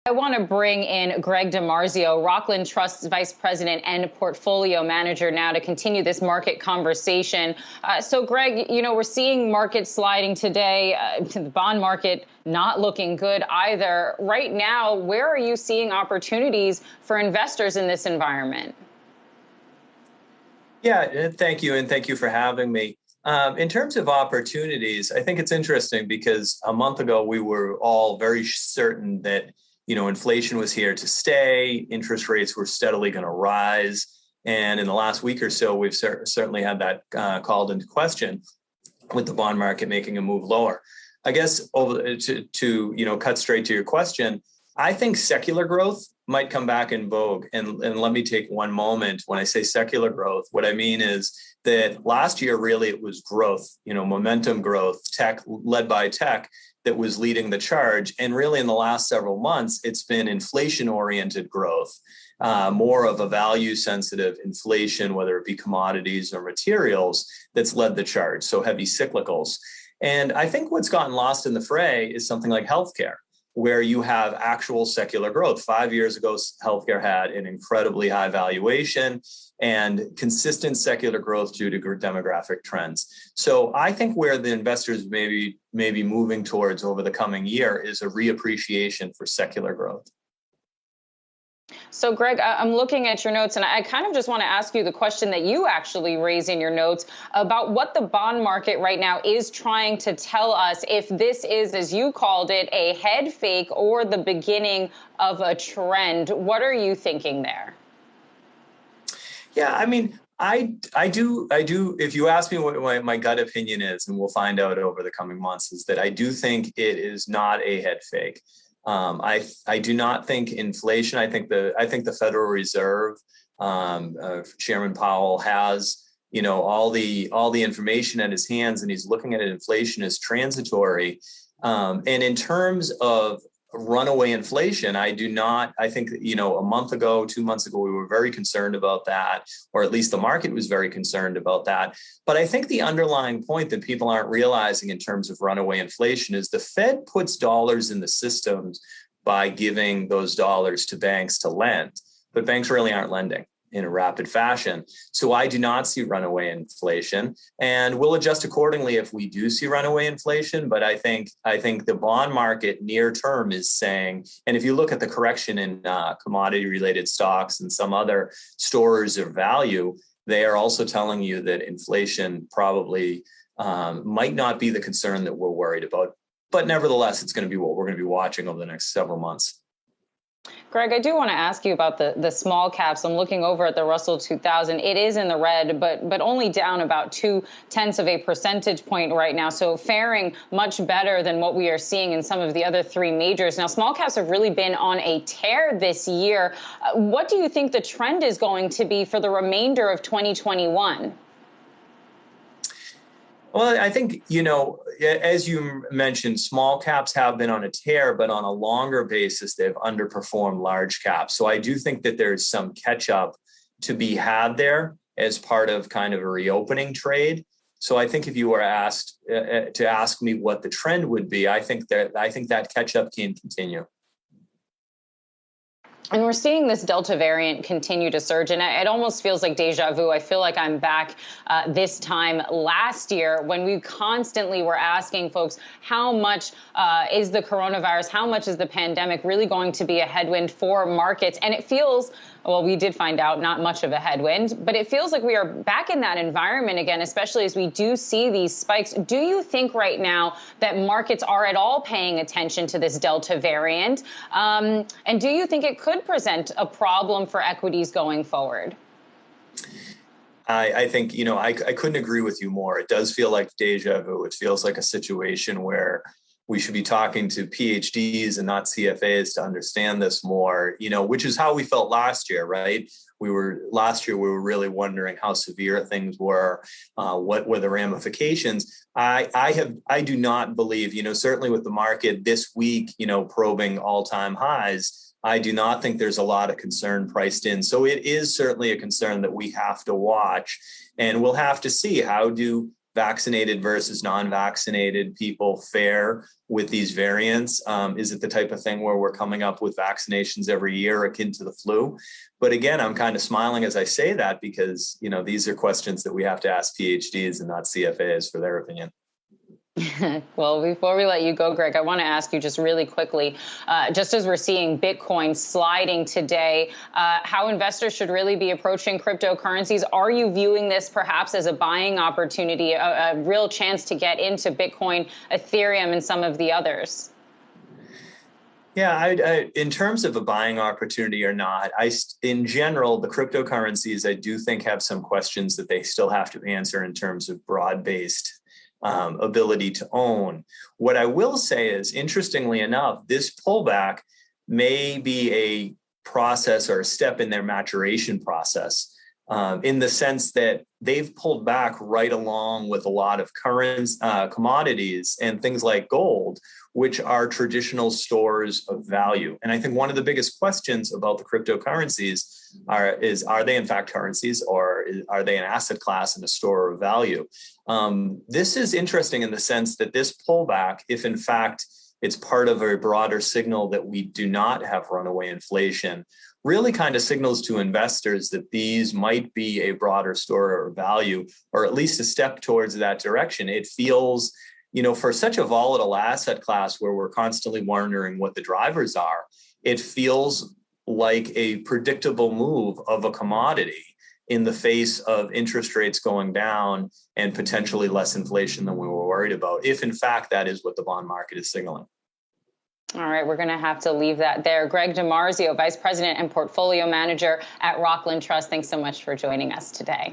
I want to bring in Greg DiMarzio, Rockland Trust's Vice President and Portfolio Manager now to continue this market conversation. So, Greg, we're seeing markets sliding today, the bond market not looking good either. Right now, where are you seeing opportunities for investors in this environment? Yeah, thank you. And thank you for having me. In terms of opportunities, I think it's interesting because a month ago, we were all very certain that inflation was here to stay, interest rates were steadily going to rise. And in the last week or so, we've certainly had that called into question with the bond market making a move lower. I guess to cut straight to your question, I think secular growth might come back in vogue. And let me take one moment. When I say secular growth, what I mean is that last year, really, it was growth, momentum growth, tech, led by tech, that was leading the charge. And really, in the last several months, it's been inflation-oriented growth, more of a value-sensitive inflation, whether it be commodities or materials, that's led the charge, so heavy cyclicals. And I think what's gotten lost in the fray is something like healthcare, where you have actual secular growth. 5 years ago, healthcare had an incredibly high valuation and consistent secular growth due to demographic trends. So I think where the investors may be moving towards over the coming year is a reappreciation for secular growth. So, Greg, I'm looking at your notes, and I kind of just want to ask you the question that you actually raise in your notes about what the bond market right now is trying to tell us, if this is, as you called it, a head fake or the beginning of a trend. What are you thinking there? Yeah, I mean, I do. If you ask me what my gut opinion is, and we'll find out over the coming months, is that I do think it is not a head fake. I do not think inflation. I think the Federal Reserve, Chairman Powell has all the information at his hands, and he's looking at inflation as transitory. And in terms of runaway inflation, I think, a month ago, 2 months ago, we were very concerned about that, or at least the market was very concerned about that. But I think the underlying point that people aren't realizing in terms of runaway inflation is the Fed puts dollars in the systems by giving those dollars to banks to lend, but banks really aren't lending in a rapid fashion. So I do not see runaway inflation, and we'll adjust accordingly if we do see runaway inflation. But I think the bond market near term is saying, and if you look at the correction in commodity related stocks and some other stores of value, they are also telling you that inflation probably might not be the concern that we're worried about. But nevertheless, it's going to be what we're going to be watching over the next several months. Greg, I do want to ask you about the small caps. I'm looking over at the Russell 2000. It is in the red, but only down about 0.2 percentage point right now. So faring much better than what we are seeing in some of the other three majors. Now, small caps have really been on a tear this year. What do you think the trend is going to be for the remainder of 2021? Well, I think, as you mentioned, small caps have been on a tear, but on a longer basis, they've underperformed large caps. So I do think that there's some catch up to be had there as part of kind of a reopening trade. So I think if you were asked to ask me what the trend would be, I think that catch up can continue. And we're seeing this Delta variant continue to surge, and it almost feels like deja vu. I feel like I'm back this time last year when we constantly were asking folks, how much is the coronavirus, how much is the pandemic really going to be a headwind for markets? And it feels, well, we did find out not much of a headwind, but it feels like we are back in that environment again, especially as we do see these spikes. Do you think right now that markets are at all paying attention to this Delta variant? And do you think it could present a problem for equities going forward? I think, I couldn't agree with you more. It does feel like deja vu. It feels like a situation where we should be talking to PhDs and not CFAs to understand this more, which is how we felt last year, right? Last year we were really wondering how severe things were, what were the ramifications. I do not believe, certainly with the market this week, probing all-time highs, I do not think there's a lot of concern priced in. So it is certainly a concern that we have to watch, and we'll have to see how do vaccinated versus non-vaccinated people fare with these variants? Is it the type of thing where we're coming up with vaccinations every year akin to the flu? But again, I'm kind of smiling as I say that because, these are questions that we have to ask PhDs and not CFAs for their opinion. Well, before we let you go, Greg, I want to ask you just really quickly, just as we're seeing Bitcoin sliding today, how investors should really be approaching cryptocurrencies. Are you viewing this perhaps as a buying opportunity, a real chance to get into Bitcoin, Ethereum, and some of the others? Yeah, in terms of a buying opportunity or not, in general, the cryptocurrencies, I do think have some questions that they still have to answer in terms of broad-based ability to own. What I will say is, interestingly enough, this pullback may be a process or a step in their maturation process, in the sense that they've pulled back right along with a lot of current commodities and things like gold, which are traditional stores of value. And I think one of the biggest questions about the cryptocurrencies are they in fact currencies, or are they an asset class and a store of value? This is interesting in the sense that this pullback, if in fact it's part of a broader signal that we do not have runaway inflation, really kind of signals to investors that these might be a broader store of value, or at least a step towards that direction. It feels, for such a volatile asset class where we're constantly wondering what the drivers are, it feels like a predictable move of a commodity in the face of interest rates going down and potentially less inflation than we were worried about, if in fact that is what the bond market is signaling. All right, we're going to have to leave that there. Greg DiMarzio, Vice President and Portfolio Manager at Rockland Trust, thanks so much for joining us today.